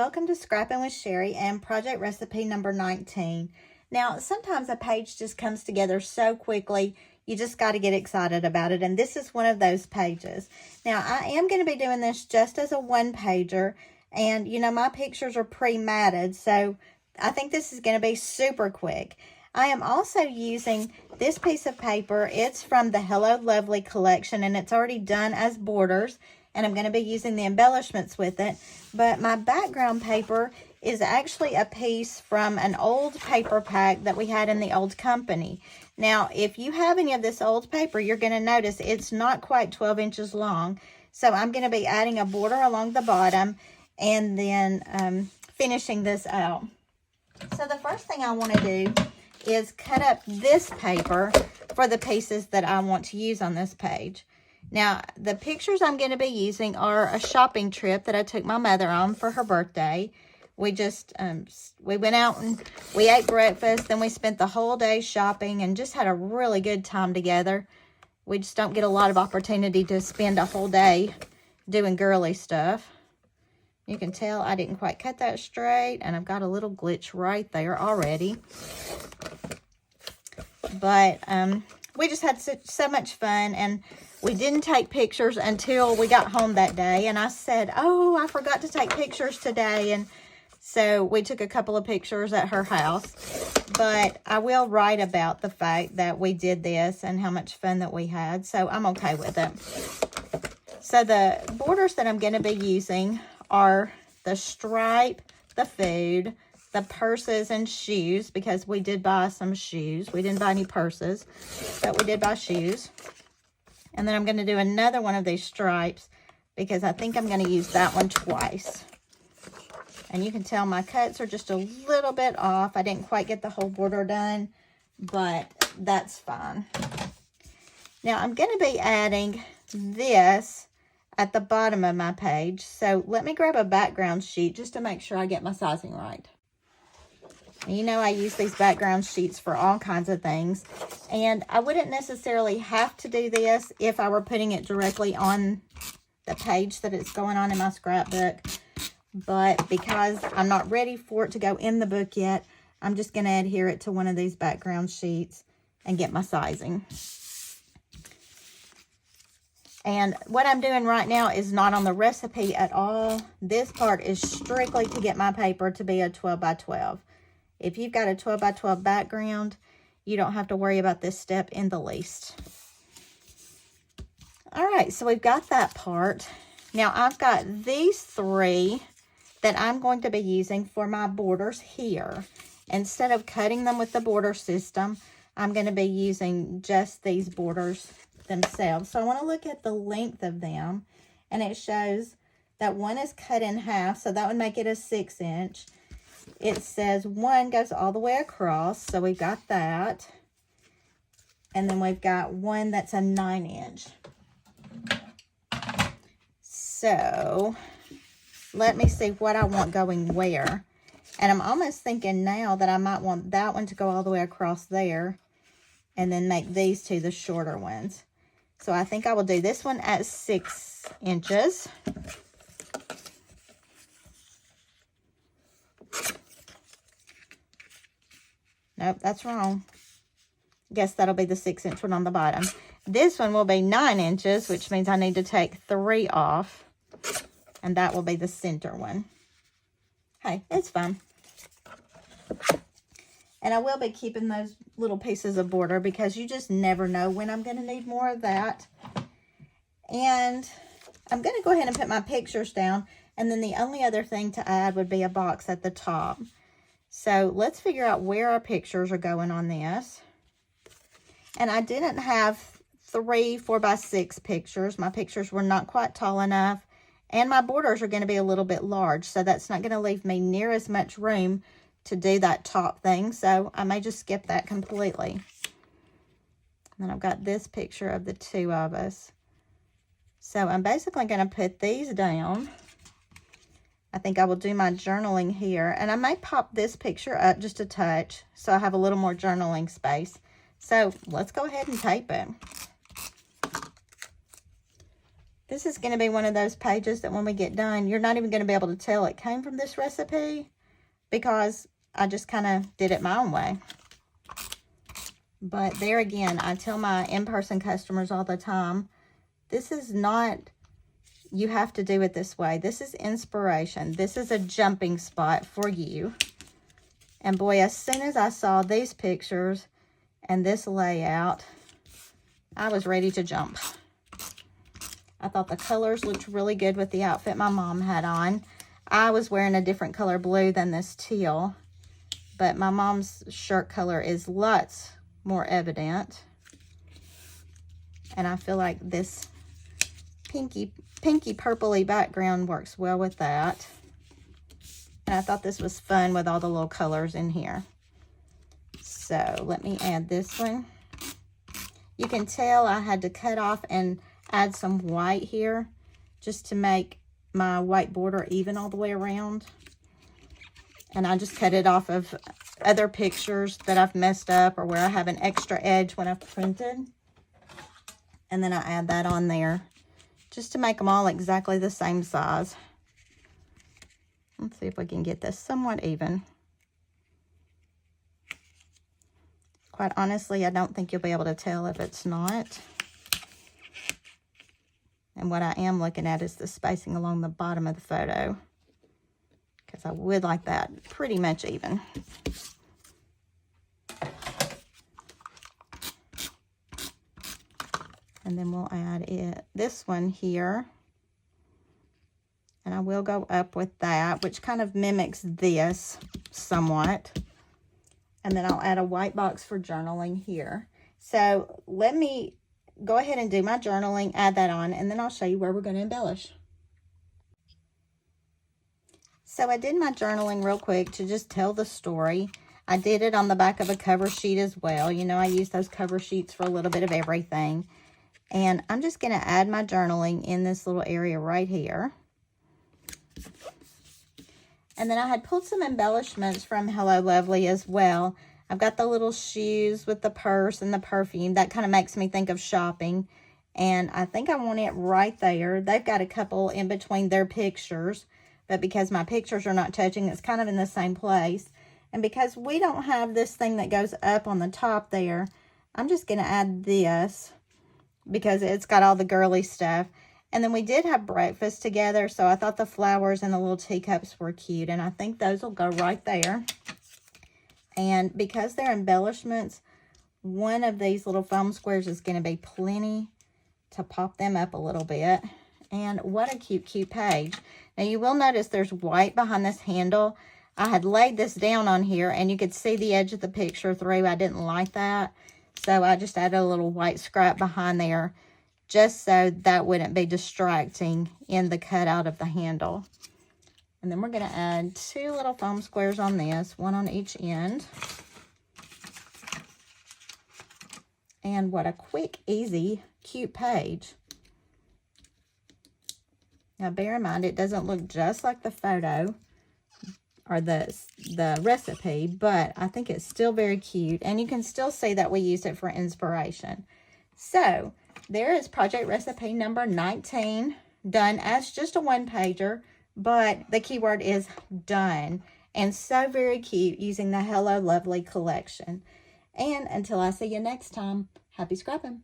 welcome to Scrapping with Sherry and project recipe number 19. Now, sometimes a page just comes together so quickly, you just got to get excited about it, and this is one of those pages. Now, I am going to be doing this just as a one-pager, and, you know, my pictures are pre-matted, so I think this is going to be super quick. I am also using this piece of paper. It's from the Hello Lovely collection, and it's already done as borders, and I'm going to be using the embellishments with it. But my background paper is actually a piece from an old paper pack that we had in the old company. Now, if you have any of this old paper, you're going to notice it's not quite 12 inches long. So I'm going to be adding a border along the bottom and then finishing this out. So the first thing I want to do is cut up this paper for the pieces that I want to use on this page. Now, the pictures I'm going to be using are a shopping trip that I took my mother on for her birthday. We just, we went out and we ate breakfast, then we spent the whole day shopping and just had a really good time together. We just don't get a lot of opportunity to spend a whole day doing girly stuff. You can tell I didn't quite cut that straight, and I've got a little glitch right there already. But we just had so much fun, and we didn't take pictures until we got home that day. And I said, oh, I forgot to take pictures today. And so we took a couple of pictures at her house. But I will write about the fact that we did this and how much fun that we had. So I'm okay with it. So the borders that I'm going to be using are the stripe, the food, the purses and shoes, because we did buy some shoes. We didn't buy any purses, but we did buy shoes. And then I'm going to do another one of these stripes because I think I'm going to use that one twice. And you can tell my cuts are just a little bit off. I didn't quite get the whole border done, but that's fine. Now I'm going to be adding this at the bottom of my page. So let me grab a background sheet just to make sure I get my sizing right. You know, I use these background sheets for all kinds of things, and I wouldn't necessarily have to do this if I were putting it directly on the page that it's going on in my scrapbook, but because I'm not ready for it to go in the book yet, I'm just going to adhere it to one of these background sheets and get my sizing. And what I'm doing right now is not on the recipe at all. This part is strictly to get my paper to be a 12 by 12. If you've got a 12 by 12 background, you don't have to worry about this step in the least. All right, so we've got that part. Now I've got these three that I'm going to be using for my borders here. Instead of cutting them with the border system, I'm going to be using just these borders themselves. So I want to look at the length of them, and it shows that one is cut in half, so that would make it a 6-inch. It says one goes all the way across, so we've got that. And then we've got one that's a 9-inch. So let me see what I want going where. And I'm almost thinking now that I might want that one to go all the way across there and then make these two the shorter ones. So I think I will do this one at 6 inches. Nope, that's wrong. Guess that'll be the 6-inch one on the bottom. This one will be 9 inches, which means I need to take 3 off. And that will be the center one. Hey, it's fine. And I will be keeping those little pieces of border because you just never know when I'm going to need more of that. And I'm going to go ahead and put my pictures down. And then the only other thing to add would be a box at the top. So let's figure out where our pictures are going on this. And I didn't have 3 4x6 pictures. My pictures were not quite tall enough. And my borders are going to be a little bit large. So that's not going to leave me near as much room to do that top thing. So I may just skip that completely. And then I've got this picture of the two of us. So I'm basically going to put these down. I think I will do my journaling here, and I may pop this picture up just a touch so I have a little more journaling space. So let's go ahead and tape it. This is going to be one of those pages that when we get done, you're not even going to be able to tell it came from this recipe because I just kind of did it my own way. But there again, I tell my in-person customers all the time, this is not, you have to do it this way. This is inspiration. This is a jumping spot for you. And boy, as soon as I saw these pictures and this layout, I was ready to jump. I thought the colors looked really good with the outfit my mom had on. I was wearing a different color blue than this teal, but my mom's shirt color is lots more evident. And I feel like this pinky purpley background works well with that. And I thought this was fun with all the little colors in here. So let me add this one. You can tell I had to cut off and add some white here just to make my white border even all the way around. And I just cut it off of other pictures that I've messed up or where I have an extra edge when I've printed. And then I add that on there just to make them all exactly the same size. Let's see if we can get this somewhat even. Quite honestly, I don't think you'll be able to tell if it's not. And what I am looking at is the spacing along the bottom of the photo, because I would like that pretty much even. And then we'll add this one here. And I will go up with that, which kind of mimics this somewhat. And then I'll add a white box for journaling here. So let me go ahead and do my journaling, add that on, and then I'll show you where we're going to embellish. So I did my journaling real quick to just tell the story. I did it on the back of a cover sheet as well. You know, I use those cover sheets for a little bit of everything. And I'm just going to add my journaling in this little area right here. And then I had pulled some embellishments from Hello Lovely as well. I've got the little shoes with the purse and the perfume. That kind of makes me think of shopping. And I think I want it right there. They've got a couple in between their pictures. But because my pictures are not touching, it's kind of in the same place. And because we don't have this thing that goes up on the top there, I'm just going to add this because it's got all the girly stuff. And then we did have breakfast together, so I thought the flowers and the little teacups were cute. And I think those will go right there. And because they're embellishments, one of these little foam squares is going to be plenty to pop them up a little bit. And what a cute, cute page. Now, you will notice there's white behind this handle. I had laid this down on here, and you could see the edge of the picture through. I didn't like that, so I just added a little white scrap behind there just so that wouldn't be distracting in the cutout of the handle. And then we're going to add 2 little foam squares on this, one on each end. And what a quick, easy, cute page. Now, bear in mind, it doesn't look just like the photo or the recipe, but I think it's still very cute. And you can still see that we used it for inspiration. So, there is project recipe number 19, done as just a one-pager. But the keyword is done. And so very cute using the Hello Lovely collection. And until I see you next time, happy scrapping.